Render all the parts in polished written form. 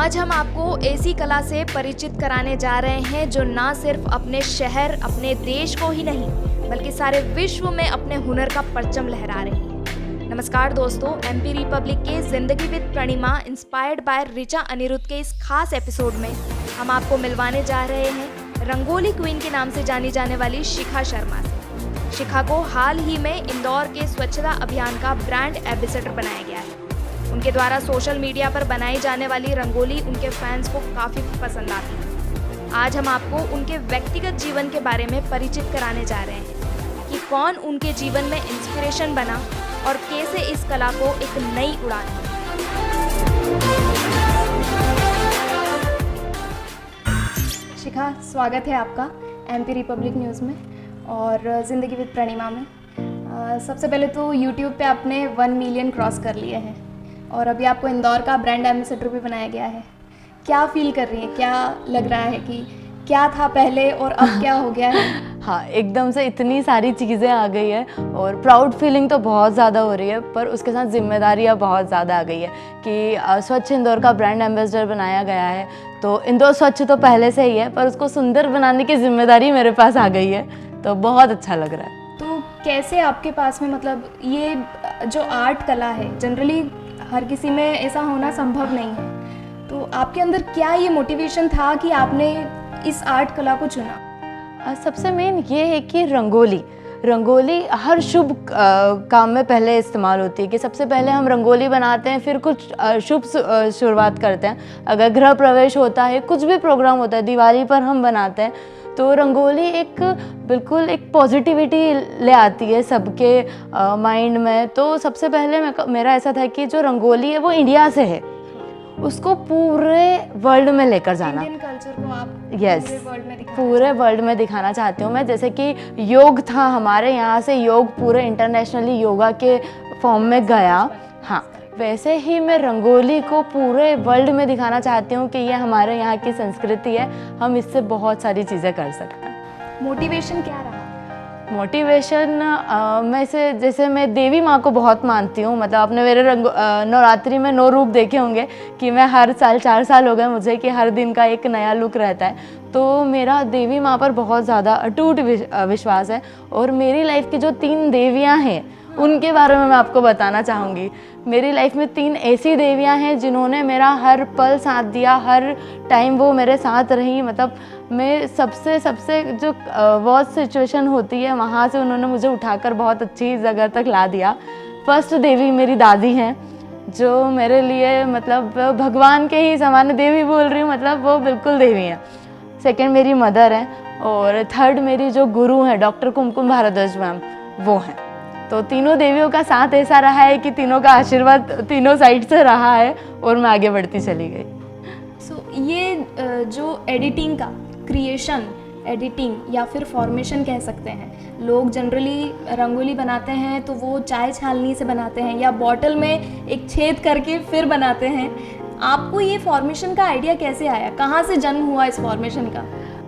आज हम आपको ऐसी कला से परिचित कराने जा रहे हैं जो ना सिर्फ अपने शहर, अपने देश को ही नहीं बल्कि सारे विश्व में अपने हुनर का परचम लहरा रही है। नमस्कार दोस्तों, एमपी रिपब्लिक के जिंदगी with Pranima inspired by Richa Aniruddh के इस खास एपिसोड में हम आपको मिलवाने जा रहे हैं रंगोली क्वीन के नाम से जानी जाने वाली शिखा शर्मा से। शिखा को हाल ही में इंदौर के स्वच्छता अभियान का ब्रांड एम्बेसडर बनाया गया है। उनके द्वारा सोशल मीडिया पर बनाई जाने वाली रंगोली उनके फैंस को काफ़ी पसंद आती है। आज हम आपको उनके व्यक्तिगत जीवन के बारे में परिचित कराने जा रहे हैं कि कौन उनके जीवन में इंस्पिरेशन बना और कैसे इस कला को एक नई उड़ान दी। शिखा, स्वागत है आपका एमपी रिपब्लिक न्यूज़ में और ज़िंदगी विद प्रणिमा में। सबसे पहले तो यूट्यूब पे आपने 1 मिलियन क्रॉस कर लिए हैं और अभी आपको इंदौर का ब्रांड एम्बेसडर भी बनाया गया है। क्या फील कर रही है, क्या लग रहा है कि क्या था पहले और अब क्या हो गया है? हाँ, एकदम से इतनी सारी चीज़ें आ गई है और प्राउड फीलिंग तो बहुत ज़्यादा हो रही है, पर उसके साथ जिम्मेदारियाँ बहुत ज़्यादा आ गई है कि स्वच्छ इंदौर का ब्रांड एम्बेसडर बनाया गया है। तो इंदौर स्वच्छ तो पहले से ही है, पर उसको सुंदर बनाने की जिम्मेदारी मेरे पास आ गई है, तो बहुत अच्छा लग रहा है। तो कैसे आपके पास में, मतलब ये जो आर्ट कला है जनरली हर किसी में ऐसा होना संभव नहीं है, तो आपके अंदर क्या ये मोटिवेशन था कि आपने इस आर्ट कला को चुना? सबसे मेन ये है कि रंगोली हर शुभ काम में पहले इस्तेमाल होती है कि सबसे पहले हम रंगोली बनाते हैं, फिर कुछ शुभ शुरुआत करते हैं। अगर गृह प्रवेश होता है, कुछ भी प्रोग्राम होता है, दिवाली पर हम बनाते हैं, तो रंगोली बिल्कुल एक पॉजिटिविटी ले आती है सबके माइंड में। तो सबसे पहले मेरा ऐसा था कि जो रंगोली है वो इंडिया से है, उसको पूरे वर्ल्ड में लेकर जाना। इंडियन कल्चर को आप पूरे वर्ल्ड में दिखाना चाहती हूँ मैं। जैसे कि योग था हमारे यहाँ से, योग पूरे इंटरनेशनली योगा के फॉर्म में गया, हाँ, वैसे ही मैं रंगोली को पूरे वर्ल्ड में दिखाना चाहती हूँ कि ये हमारे यहाँ की संस्कृति है, हम इससे बहुत सारी चीज़ें कर सकते हैं। मोटिवेशन क्या रहा? मोटिवेशन जैसे मैं देवी माँ को बहुत मानती हूँ। मतलब आपने मेरे नवरात्रि में 9 रूप देखे होंगे कि मैं हर साल 4 साल हो गए मुझे कि हर दिन का एक नया लुक रहता है। तो मेरा देवी माँ पर बहुत ज़्यादा अटूट विश्वास है और मेरी लाइफ की जो 3 देवियाँ हैं उनके बारे में मैं आपको बताना चाहूँगी। मेरी लाइफ में 3 ऐसी देवियाँ हैं जिन्होंने मेरा हर पल साथ दिया, हर टाइम वो मेरे साथ रही। मतलब मैं सबसे जो वर्स्ट सिचुएशन होती है वहाँ से उन्होंने मुझे उठाकर बहुत अच्छी जगह तक ला दिया। फर्स्ट देवी मेरी दादी हैं, जो मेरे लिए मतलब भगवान के ही समान, देवी बोल रही हूँ, मतलब वो बिल्कुल देवी हैं। सेकेंड मेरी मदर हैं और थर्ड मेरी जो गुरु हैं डॉक्टर कुमकुम भारद्वाज मैम, वो हैं। तो तीनों देवियों का साथ ऐसा रहा है कि तीनों का आशीर्वाद तीनों साइड से रहा है और मैं आगे बढ़ती चली गई। ये जो एडिटिंग का क्रिएशन, एडिटिंग या फिर फॉर्मेशन कह सकते हैं, लोग जनरली रंगोली बनाते हैं तो वो चाय छालनी से बनाते हैं या बॉटल में एक छेद करके फिर बनाते हैं। आपको ये फॉर्मेशन का आइडिया कैसे आया, कहाँ से जन्म हुआ इस फॉर्मेशन का?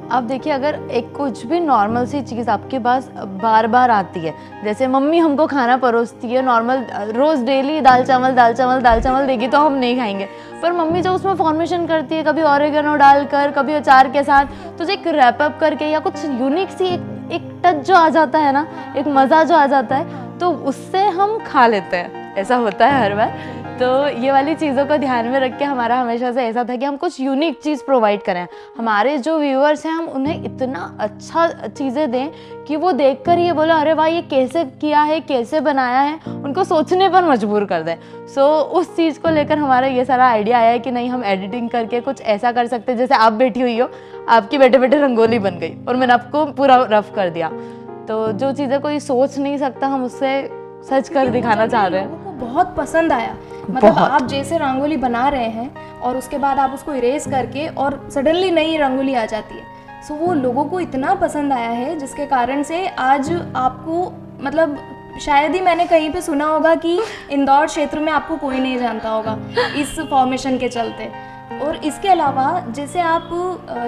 आप देखिए, अगर एक कुछ भी नॉर्मल सी चीज़ आपके पास बार बार आती है, जैसे मम्मी हमको खाना परोसती है नॉर्मल, रोज़ डेली दाल चावल देगी तो हम नहीं खाएंगे, पर मम्मी जब उसमें फॉर्मेशन करती है, कभी ऑरिगेनो डालकर, कभी अचार के साथ, तो जो एक रैपअप करके या कुछ यूनिक सी एक टच जो आ जाता है ना, एक मज़ा जो आ जाता है, तो उससे हम खा लेते हैं। ऐसा होता है हर बार। तो ये वाली चीज़ों को ध्यान में रख के हमारा हमेशा से ऐसा था कि हम कुछ यूनिक चीज़ प्रोवाइड करें। हमारे जो व्यूअर्स हैं, हम उन्हें इतना अच्छा चीज़ें दें कि वो देखकर ये बोले अरे वाह, ये कैसे किया है, कैसे बनाया है, उनको सोचने पर मजबूर कर दें। सो उस चीज़ को लेकर हमारा ये सारा आइडिया आया है कि नहीं, हम एडिटिंग करके कुछ ऐसा कर सकते हैं। जैसे आप बैठी हुई हो, आपकी बैठे बैठे रंगोली बन गई और मैंने आपको पूरा रफ कर दिया, तो जो चीज़ें कोई सोच नहीं सकता, हम उससे सच कर दिखाना चाह रहे हैं। लोगों को बहुत पसंद आया। मतलब आप जैसे रंगोली बना रहे हैं और उसके बाद आप उसको इरेज करके और सडनली नई रंगोली आ जाती है, सो वो लोगों को इतना पसंद आया है जिसके कारण से आज आपको, मतलब शायद ही मैंने कहीं पे सुना होगा कि इंदौर क्षेत्र में आपको कोई नहीं जानता होगा इस फॉर्मेशन के चलते। और इसके अलावा जैसे आप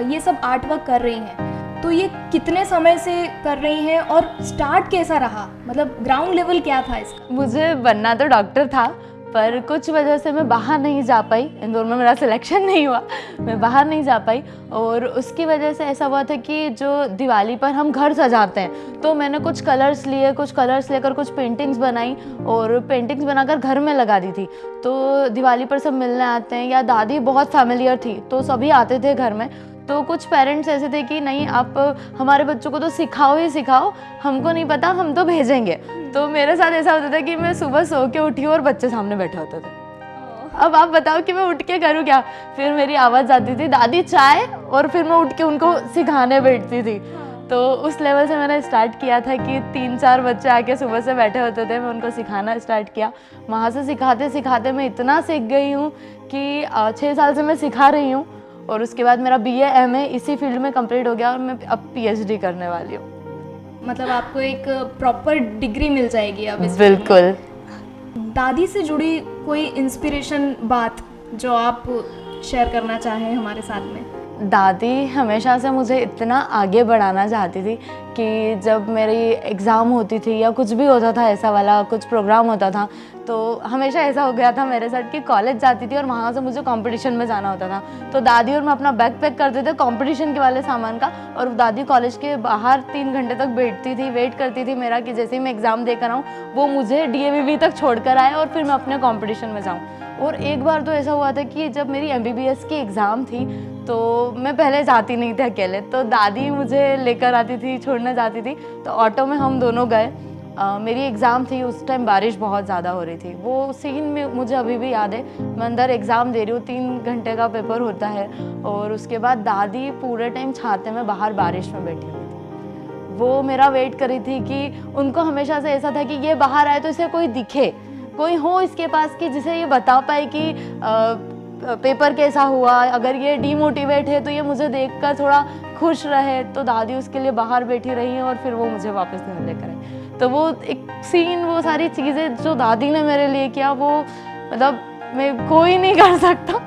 ये सब आर्ट वर्क कर रही हैं, तो ये कितने समय से कर रही हैं और स्टार्ट कैसा रहा, मतलब ग्राउंड लेवल क्या था इसका? मुझे बनना तो डॉक्टर था, पर कुछ वजह से मैं बाहर नहीं जा पाई, इंदौर में मेरा सिलेक्शन नहीं हुआ, मैं बाहर नहीं जा पाई। और उसकी वजह से ऐसा हुआ था कि जो दिवाली पर हम घर सजाते हैं, तो मैंने कुछ कलर्स लेकर कुछ पेंटिंग्स बनाई और पेंटिंग्स बनाकर घर में लगा दी थी। तो दिवाली पर सब मिलने आते हैं, या दादी बहुत फैमिलियर थी तो सभी आते थे घर में। तो कुछ पेरेंट्स ऐसे थे कि नहीं, आप हमारे बच्चों को तो सिखाओ ही सिखाओ, हमको नहीं पता, हम तो भेजेंगे। तो मेरे साथ ऐसा होता था कि मैं सुबह सो के उठी और बच्चे सामने बैठे होते थे। अब आप बताओ कि मैं उठ के करूँ क्या। फिर मेरी आवाज़ आती थी दादी चाय, और फिर मैं उठ के उनको सिखाने बैठती थी। तो उस लेवल से मैंने स्टार्ट किया था कि 3-4 बच्चे आके सुबह से बैठे होते थे, मैं उनको सिखाना स्टार्ट किया। वहाँ से सिखाते सिखाते मैं इतना सीख गई हूँ कि 6 साल से मैं सिखा रही हूँ। और उसके बाद मेरा BA MA इसी फील्ड में कंप्लीट हो गया और मैं अब PhD करने वाली हूँ। मतलब आपको एक प्रॉपर डिग्री मिल जाएगी अब इस बिल्कुल। दादी से जुड़ी कोई इंस्पिरेशन बात जो आप शेयर करना चाहें हमारे साथ में? दादी हमेशा से मुझे इतना आगे बढ़ाना चाहती थी कि जब मेरी एग्ज़ाम होती थी या कुछ भी होता था, ऐसा वाला कुछ प्रोग्राम होता था, तो हमेशा ऐसा हो गया था मेरे साथ कि कॉलेज जाती थी और वहाँ से मुझे कंपटीशन में जाना होता था। तो दादी और मैं अपना बैग पैक करते थे कंपटीशन के वाले सामान का, और दादी कॉलेज के बाहर 3 घंटे तक बैठती थी, वेट करती थी मेरा कि जैसे ही मैं एग्ज़ाम देकर आऊँ वो मुझे DAVV तक छोड़ कर आए और फिर मैं अपने कॉम्पिटिशन में जाऊँ। और एक बार तो ऐसा हुआ था कि जब मेरी MBBS की एग्ज़ाम थी तो मैं पहले जाती नहीं थी अकेले, तो दादी मुझे लेकर आती थी, छोड़ने जाती थी। तो ऑटो में हम दोनों गए। मेरी एग्ज़ाम थी, उस टाइम बारिश बहुत ज़्यादा हो रही थी। वो सीन में मुझे अभी भी याद है। मैं अंदर एग्ज़ाम दे रही हूँ, 3 घंटे का पेपर होता है, और उसके बाद दादी पूरे टाइम छाते में बाहर बारिश में बैठी हुई थी। वो मेरा वेट कर रही थी कि उनको हमेशा से ऐसा था कि ये बाहर आए तो इसे कोई दिखे, कोई हो इसके पास कि जिसे ये बता पाए कि पेपर कैसा हुआ। अगर ये डीमोटिवेट है तो ये मुझे देखकर थोड़ा खुश रहे। तो दादी उसके लिए बाहर बैठी रही हैं और फिर वो मुझे वापस घर लेकर आई। तो वो एक सीन, वो सारी चीज़ें जो दादी ने मेरे लिए किया, वो मतलब मैं कोई नहीं कर सकता।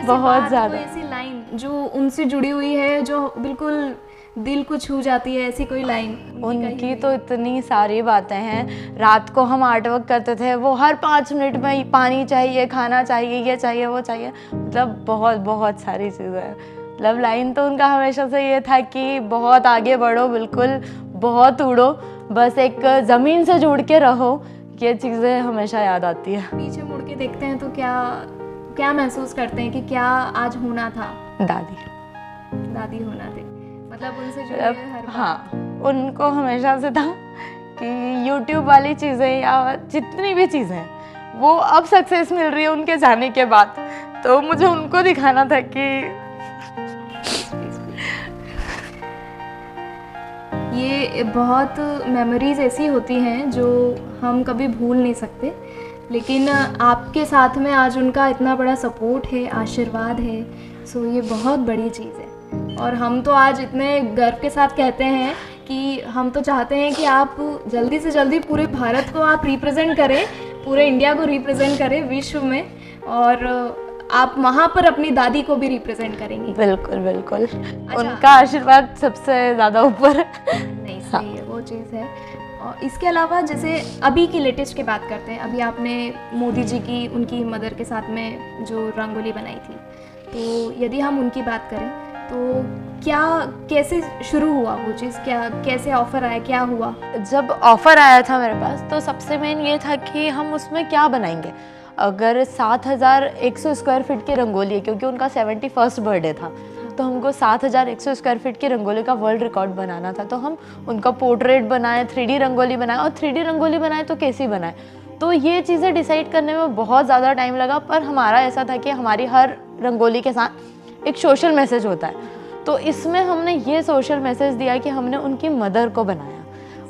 बहुत ज़्यादा ऐसी लाइन जो उनसे जुड़ी हुई है, जो बिल्कुल दिल को छू जाती है, ऐसी कोई लाइन? उनकी तो इतनी सारी बातें हैं। रात को हम आर्ट वर्क करते थे, वो हर 5 मिनट में पानी चाहिए, खाना चाहिए, ये चाहिए, वो चाहिए, मतलब बहुत बहुत सारी चीज़ें हैं। मतलब लाइन तो उनका हमेशा से ये था कि बहुत आगे बढ़ो, बिल्कुल बहुत उड़ो, बस एक ज़मीन से जुड़ के रहो। ये चीज़ें हमेशा याद आती है। पीछे मुड़ के देखते हैं तो क्या महसूस करते हैं कि क्या आज होना था? दादी होना थे, मतलब उनसे जुड़े हर बात। हाँ, उनको हमेशा से था कि YouTube वाली चीज़ें या जितनी भी चीज़ें हैं वो अब सक्सेस मिल रही है उनके जाने के बाद, तो मुझे उनको दिखाना था कि ये बहुत मेमोरीज ऐसी होती हैं जो हम कभी भूल नहीं सकते। लेकिन आपके साथ में आज उनका इतना बड़ा सपोर्ट है, आशीर्वाद है, सो ये बहुत बड़ी चीज़ है। और हम तो आज इतने गर्व के साथ कहते हैं कि हम तो चाहते हैं कि आप जल्दी से जल्दी पूरे भारत को आप रिप्रेजेंट करें, पूरे इंडिया को रिप्रेजेंट करें विश्व में, और आप वहाँ पर अपनी दादी को भी रिप्रेजेंट करेंगी। बिल्कुल बिल्कुल। अच्छा। उनका आशीर्वाद सबसे ज़्यादा ऊपर है। नहीं, सही है, वो चीज़ है। और इसके अलावा जैसे अभी की लेटेस्ट की बात करते हैं, अभी आपने मोदी जी की, उनकी मदर के साथ में जो रंगोली बनाई थी, तो यदि हम उनकी बात करें तो क्या, कैसे शुरू हुआ वो चीज़, क्या कैसे ऑफ़र आया, क्या हुआ? जब ऑफ़र आया था मेरे पास तो सबसे मेन ये था कि हम उसमें क्या बनाएंगे। अगर 7100 स्क्वायर फीट की रंगोली है, क्योंकि उनका 71st बर्थडे था, तो हमको 7100 स्क्वायर फीट की रंगोली का वर्ल्ड रिकॉर्ड बनाना था। तो हम उनका पोर्ट्रेट बनाए, 3D रंगोली बनाए, और 3D रंगोली बनाए तो कैसी बनाए। तो ये चीज़ें डिसाइड करने में बहुत ज़्यादा टाइम लगा, पर हमारा ऐसा था कि हमारी हर रंगोली के साथ एक सोशल मैसेज होता है। तो इसमें हमने ये सोशल मैसेज दिया कि हमने उनकी मदर को बनाया।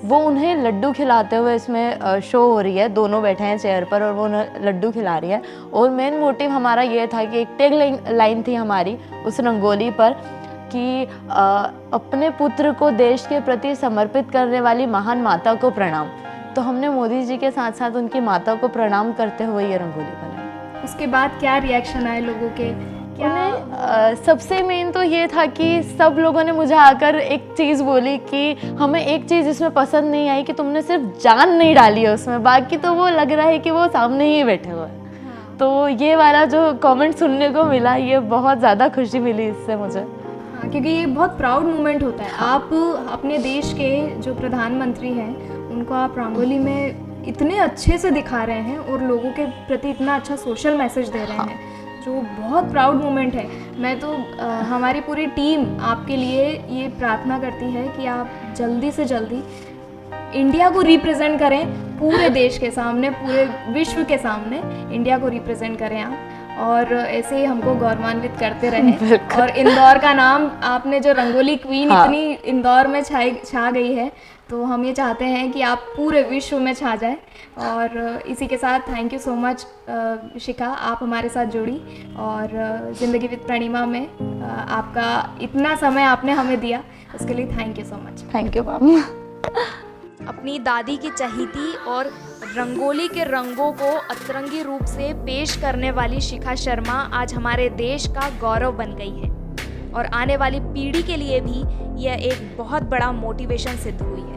वो उन्हें लड्डू खिलाते हुए इसमें शो हो रही है, दोनों बैठे हैं चेयर पर और वो उन्हें लड्डू खिला रही है। और मेन मोटिव हमारा ये था कि एक टैग लाइन थी हमारी उस रंगोली पर कि अपने पुत्र को देश के प्रति समर्पित करने वाली महान माता को प्रणाम। तो हमने मोदी जी के साथ साथ उनकी माता को प्रणाम करते हुए ये रंगोली बनाई। उसके बाद क्या रिएक्शन आए लोगों के? सबसे मेन तो ये था कि सब लोगों ने मुझे आकर एक चीज़ बोली कि हमें एक चीज़ इसमें पसंद नहीं आई कि तुमने सिर्फ जान नहीं डाली है उसमें, बाकी तो वो लग रहा है कि वो सामने ही बैठे हुए हैं। तो ये वाला जो कमेंट सुनने को मिला, ये बहुत ज़्यादा खुशी मिली इससे मुझे। हाँ, क्योंकि ये बहुत प्राउड मोमेंट होता है। आप अपने देश के जो प्रधानमंत्री हैं उनको आप रंगोली में इतने अच्छे से दिखा रहे हैं और लोगों के प्रति इतना अच्छा सोशल मैसेज दे रहे हैं, जो बहुत प्राउड मोमेंट है। मैं तो हमारी पूरी टीम आपके लिए ये प्रार्थना करती है कि आप जल्दी से जल्दी इंडिया को रिप्रेजेंट करें पूरे देश के सामने, पूरे विश्व के सामने इंडिया को रिप्रेजेंट करें आप, और ऐसे ही हमको गौरवान्वित करते रहें। और इंदौर का नाम, आपने जो रंगोली क्वीन इतनी इंदौर में छा गई है, तो हम ये चाहते हैं कि आप पूरे विश्व में छा जाए। और इसी के साथ थैंक यू सो मच शिखा, आप हमारे साथ जुड़ी और ज़िंदगी विद प्रणिमा में आपका इतना समय आपने हमें दिया, उसके लिए thank you so much. Thank you ma'am. अपनी दादी की चहीती और रंगोली के रंगों को अतरंगी रूप से पेश करने वाली शिखा शर्मा आज हमारे देश का गौरव बन गई है और आने वाली पीढ़ी के लिए भी यह एक बहुत बड़ा मोटिवेशन सिद्ध हुई है।